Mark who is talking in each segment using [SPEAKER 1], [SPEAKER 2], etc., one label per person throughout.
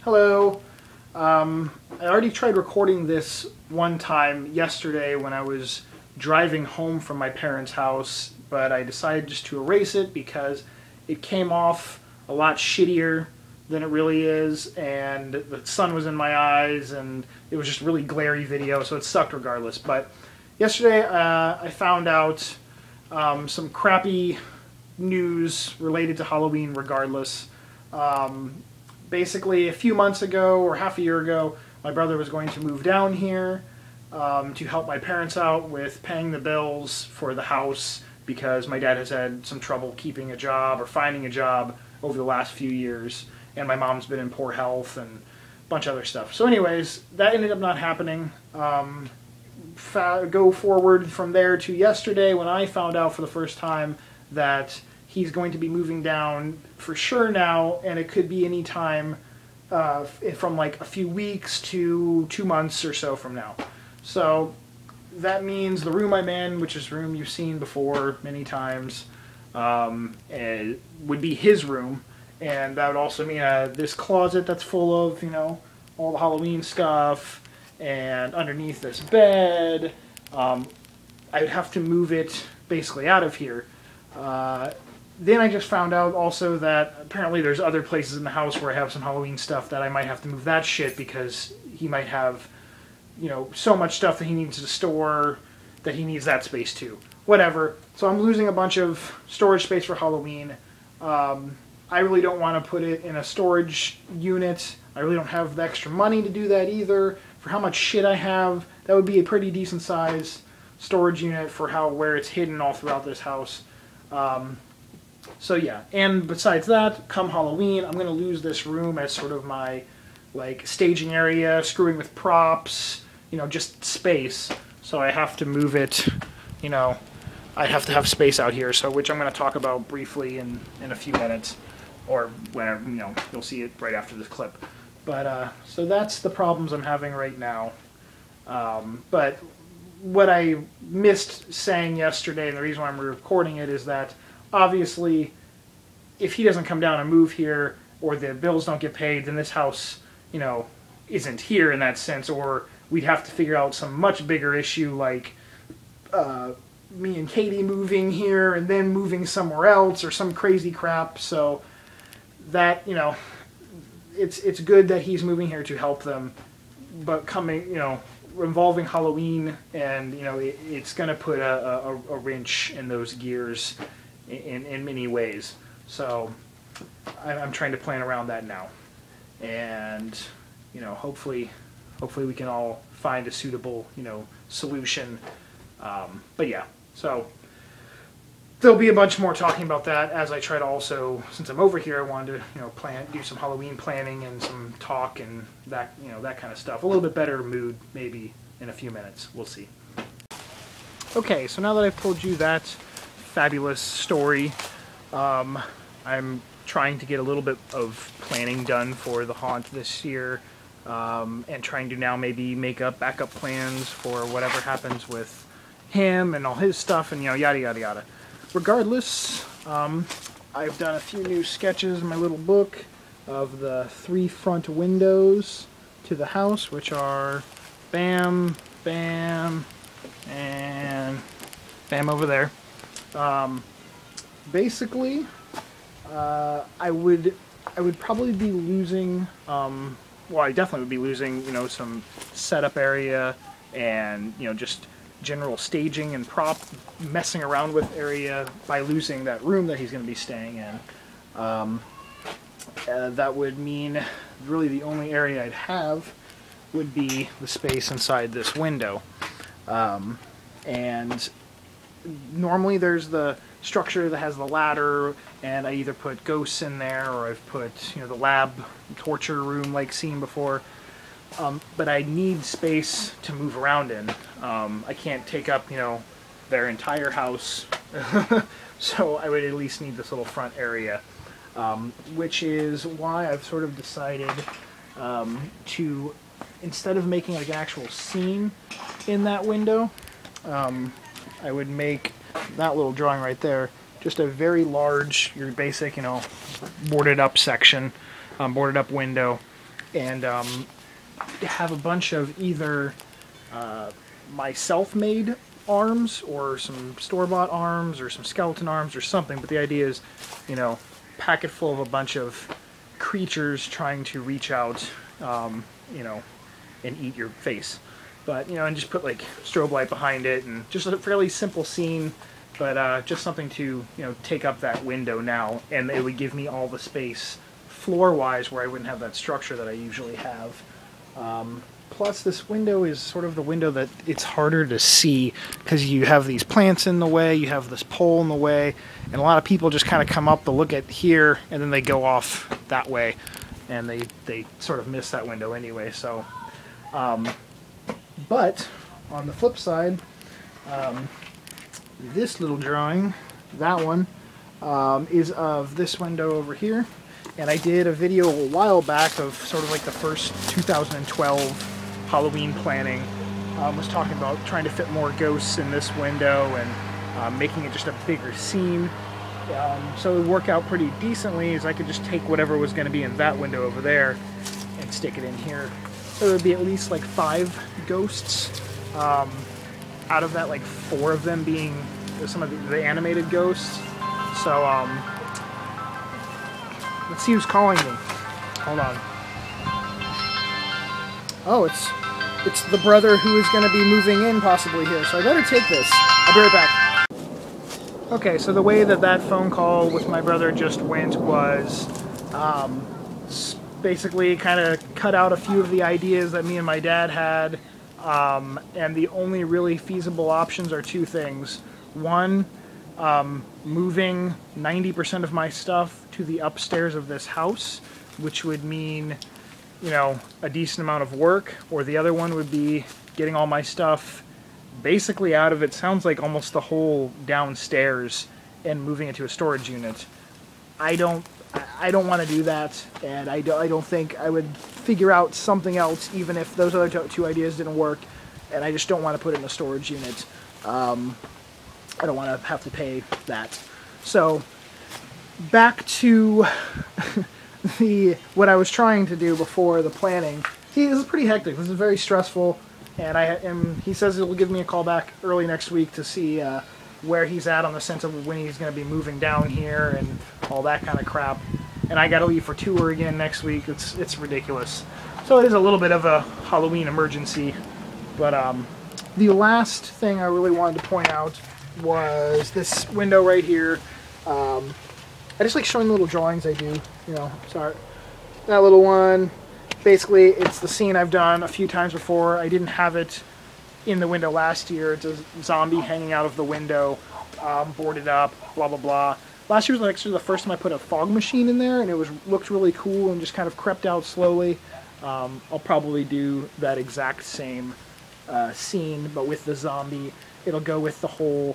[SPEAKER 1] Hello. I already tried recording this one time yesterday when I was driving home from my parents' house, but I decided just to erase it because it came off a lot shittier than it really is, and the sun was in my eyes, and it was just really glary video, so it sucked regardless. But yesterday I found out some crappy news related to Halloween regardless. Basically, a few months ago, or half a year ago, my brother was going to move down here to help my parents out with paying the bills for the house because my dad has had some trouble keeping a job or finding a job over the last few years, and my mom's been in poor health and a bunch of other stuff. So anyways, that ended up not happening. Go forward from there to yesterday when I found out for the first time that he's going to be moving down for sure now, and it could be any time from like a few weeks to 2 months or so from now. So that means the room I'm in, which is a room you've seen before many times, would be his room, and that would also mean this closet that's full of, you know, all the Halloween stuff, and underneath this bed. I would have to move it basically out of here. Then I just found out also that apparently there's other places in the house where I have some Halloween stuff that I might have to move that shit because he might have, you know, so much stuff that he needs to store that he needs that space too. Whatever. So I'm losing a bunch of storage space for Halloween. I really don't want to put it in a storage unit. I really don't have the extra money to do that either. For how much shit I have, that would be a pretty decent size storage unit for where it's hidden all throughout this house. So yeah, and besides that, come Halloween, I'm going to lose this room as sort of my, like, staging area, screwing with props, you know, just space. So I have to move it, you know, I have to have space out here, so which I'm going to talk about briefly in a few minutes, or whenever, you know, you'll see it right after this clip. But, so that's the problems I'm having right now. But what I missed saying yesterday, and the reason why I'm recording it, is that obviously, if he doesn't come down and move here, or the bills don't get paid, then this house, you know, isn't here in that sense, or we'd have to figure out some much bigger issue like me and Katie moving here and then moving somewhere else, or some crazy crap. So that, you know, it's good that he's moving here to help them, but coming, you know, involving Halloween, and, you know, it's going to put a wrench in those gears in many ways. So I'm trying to plan around that now, and, you know, hopefully we can all find a suitable, you know, solution. But yeah, so there'll be a bunch more talking about that as I try to also, since I'm over here, I wanted to, you know, do some Halloween planning and some talk and that, you know, that kind of stuff. A little bit better mood maybe in a few minutes. We'll see. Okay, so now that I've told you that fabulous story, I'm trying to get a little bit of planning done for the haunt this year, and trying to now maybe make up backup plans for whatever happens with him and all his stuff, and, you know, yada yada yada. Regardless, I've done a few new sketches in my little book of the 3 front windows to the house, which are bam, bam, and bam over there. Basically, I would probably be losing, well, I definitely would be losing, you know, some setup area and, you know, just general staging and prop messing around with area by losing that room that he's going to be staying in. That would mean really the only area I'd have would be the space inside this window. And normally there's the structure that has the ladder, and I either put ghosts in there, or I've put, you know, the lab torture room like seen before. But I need space to move around in. I can't take up, you know, their entire house, so I would at least need this little front area, which is why I've sort of decided to, instead of making like an actual scene in that window, I would make that little drawing right there just a very large, your basic, you know, boarded up section, boarded up window, and have a bunch of either my self-made arms or some store-bought arms or some skeleton arms or something. But the idea is, you know, pack it full of a bunch of creatures trying to reach out, you know, and eat your face. But, you know, and just put like strobe light behind it, and just a fairly simple scene, but just something to, you know, take up that window now, and it would give me all the space floor-wise where I wouldn't have that structure that I usually have. Plus, this window is sort of the window that it's harder to see because you have these plants in the way, you have this pole in the way, and a lot of people just kind of come up to look at here, and then they go off that way, and they sort of miss that window anyway. So, but on the flip side, this little drawing, that one, is of this window over here. And I did a video a while back of sort of like the first 2012 Halloween planning. Was talking about trying to fit more ghosts in this window and making it just a bigger scene. So it would work out pretty decently, as I could just take whatever was going to be in that window over there and stick it in here. So there would be at least like 5 ghosts. Out of that, like 4 of them being some of the animated ghosts. So let's see who's calling me. Hold on. Oh, it's the brother who is going to be moving in possibly here, so I better take this. I'll be right back. Okay, so the way that that phone call with my brother just went was basically kind of cut out a few of the ideas that me and my dad had, and the only really feasible options are 2 things. One, moving 90% of my stuff to the upstairs of this house, which would mean, you know, a decent amount of work, or the other one would be getting all my stuff basically out of it, sounds like almost the whole downstairs, and moving it to a storage unit. I don't want to do that, and I don't think I would figure out something else even if those other 2 ideas didn't work, and I just don't want to put it in a storage unit. I don't want to have to pay that. So back to what I was trying to do before the planning. See, this is pretty hectic. This is very stressful, and he says he'll give me a call back early next week to see where he's at on the sense of when he's going to be moving down here and all that kind of crap. And I got to leave for tour again next week. It's ridiculous. So it is a little bit of a Halloween emergency. But the last thing I really wanted to point out was this window right here. I just like showing the little drawings I do, you know, sorry. That little one, basically it's the scene I've done a few times before. I didn't have it in the window last year. It's a zombie hanging out of the window, boarded up, blah, blah, blah. Last year was actually the first time I put a fog machine in there, and it looked really cool and just kind of crept out slowly. I'll probably do that exact same scene, but with the zombie. It'll go with the whole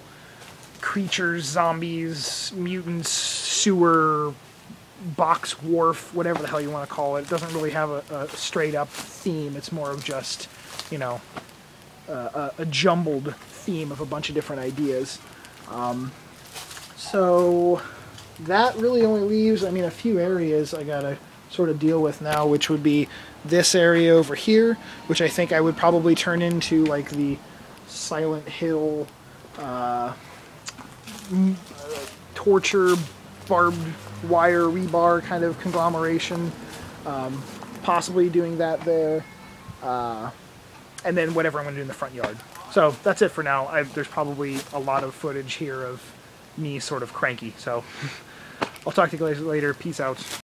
[SPEAKER 1] creatures, zombies, mutants, sewer, box wharf, whatever the hell you want to call it. It doesn't really have a straight up theme. It's more of just, you know, a jumbled theme of a bunch of different ideas. So that really only leaves, I mean, a few areas I gotta sort of deal with now, which would be this area over here, which I think I would probably turn into like the Silent Hill torture barbed wire rebar kind of conglomeration, possibly doing that there, and then whatever I'm going to do in the front yard. So that's it for now. There's probably a lot of footage here of me sort of cranky, so I'll talk to you guys later. Peace out.